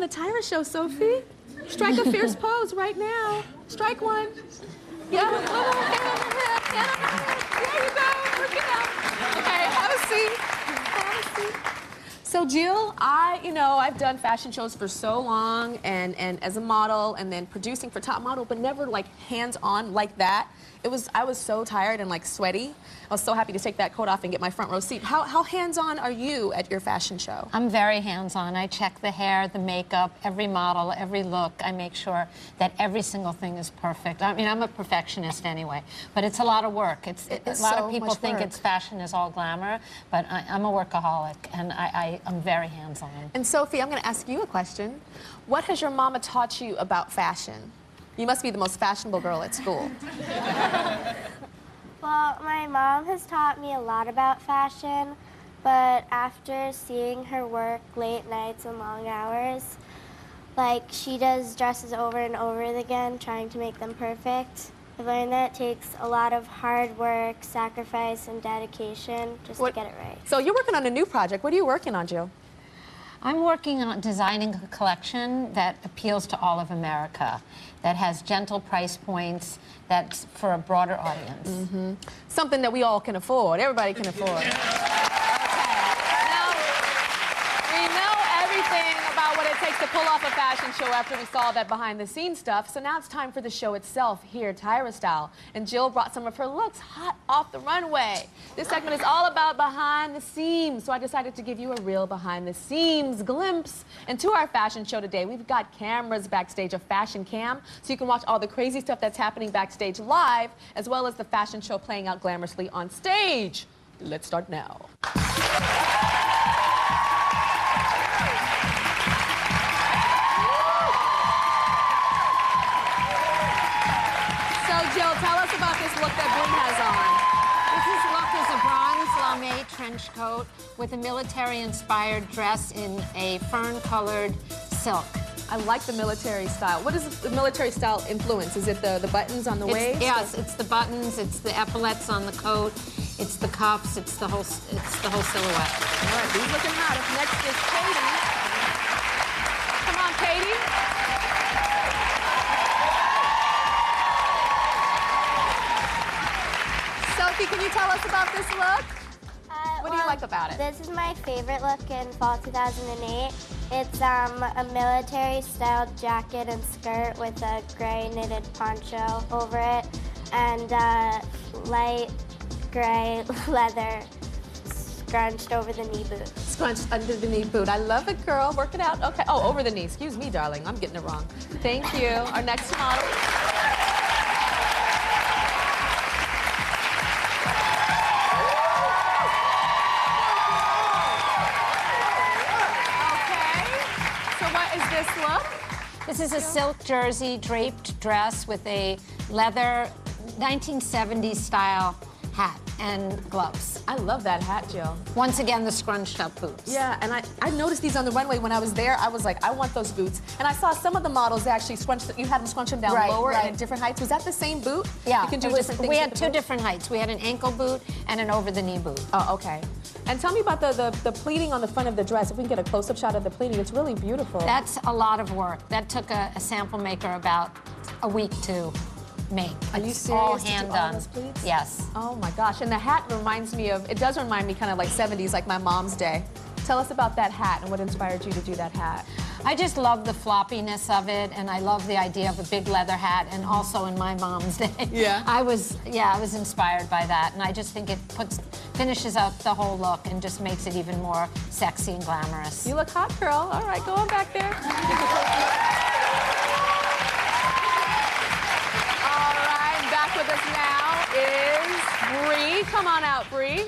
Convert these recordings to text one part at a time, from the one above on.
the Tyra show, Sophie. Strike a fierce pose right now. Strike one. Yeah, hand on the hip, hand on the hip. There you go, work it out. Okay, have a seat. Have a seat. So Jill, I've done fashion shows for so long and as a model and then producing for Top Model, but never like hands-on like that. I was so tired and like sweaty. I was so happy to take that coat off and get my front row seat. How hands-on are you at your fashion show? I'm very hands-on. I check the hair, the makeup, every model, every look. I make sure that every single thing is perfect. I mean, I'm a perfectionist anyway, but it's a lot of work. A lot of people think it's fashion is all glamour, but I'm a workaholic, and I'm very hands-on. And Sophie, I'm going to ask you a question. What has your mama taught you about fashion? You must be the most fashionable girl at school. Well, my mom has taught me a lot about fashion, but after seeing her work late nights and long hours, like she does dresses over and over again, trying to make them perfect. I've learned that it takes a lot of hard work, sacrifice, and dedication just to get it right. So you're working on a new project. What are you working on, Jill? I'm working on designing a collection that appeals to all of America, that has gentle price points, that's for a broader audience. Mm-hmm. Something that we all can afford. Everybody can afford. Okay. Now, we know everything about what it takes to pull off a fashion show after we saw that behind-the-scenes stuff, so now it's time for the show itself here, Tyra style. And Jill brought some of her looks hot off the runway. This segment is all about behind the seams, so I decided to give you a real behind-the-scenes glimpse into our fashion show today. We've got cameras backstage, a fashion cam, so you can watch all the crazy stuff that's happening backstage live, as well as the fashion show playing out glamorously on stage. Let's start now. Jill, tell us about this look that Bree has on. This look is a bronze lame trench coat with a military-inspired dress in a fern-colored silk. I like the military style. What is the military style influence? Is it the buttons on the waist? Yes, it's the buttons, it's the epaulettes on the coat, it's the cuffs, it's the whole silhouette. All right, who's looking hot? Up next is Katie. Come on, Katie. Sophie, can you tell us about this look? What do you like about it? This is my favorite look in fall 2008. It's a military-styled jacket and skirt with a gray knitted poncho over it, and light gray leather scrunched over the knee boot. Scrunched under the knee boot. I love it, girl. Work it out. Okay. Oh, over the knee. Excuse me, darling. I'm getting it wrong. Thank you. Our next model. This is a silk jersey draped dress with a leather 1970s style hat and gloves. I love that hat, Jill. Once again, the scrunched up boots. Yeah, and I noticed these on the runway when I was there. I was like, I want those boots. And I saw some of the models actually you had them scrunch them down lower and at different heights. Was that the same boot? Yeah, you can do different things. We had two different heights. We had an ankle boot and an over the knee boot. Oh, okay. And tell me about the pleating on the front of the dress. If we can get a close-up shot of the pleating, it's really beautiful. That's a lot of work. That took a sample maker about a week to make. Are you serious? All hand done. Those pleats? Yes. Oh my gosh. And the hat reminds me of, it does remind me kind of like 70s, like my mom's day. Tell us about that hat and what inspired you to do that hat. I just love the floppiness of it, and I love the idea of a big leather hat, and also in my mom's day. Yeah. I was inspired by that, and I just think it finishes out the whole look and just makes it even more sexy and glamorous. You look hot, girl. All right, go on back there. All right, back with us now is Bree. Come on out, Bree.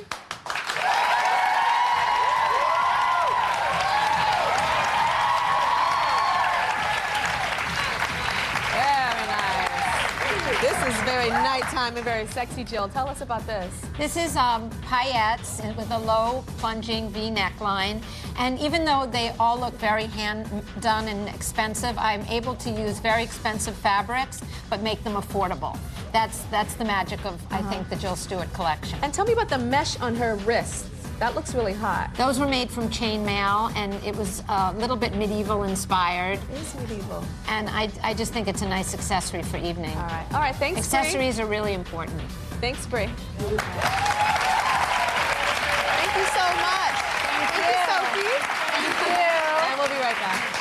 This is very nighttime and very sexy, Jill. Tell us about this. This is paillettes with a low plunging V neckline. And even though they all look very hand-done and expensive, I'm able to use very expensive fabrics, but make them affordable. That's the magic of, I think, the Jill Stuart collection. And tell me about the mesh on her wrists. That looks really hot. Those were made from chainmail, and it was a little bit medieval inspired. It is medieval. And I just think it's a nice accessory for evening. All right, thanks, Accessories are really important. Thanks, Bree. Thank you so much. Thank you, Sophie. Thank you. And we'll be right back.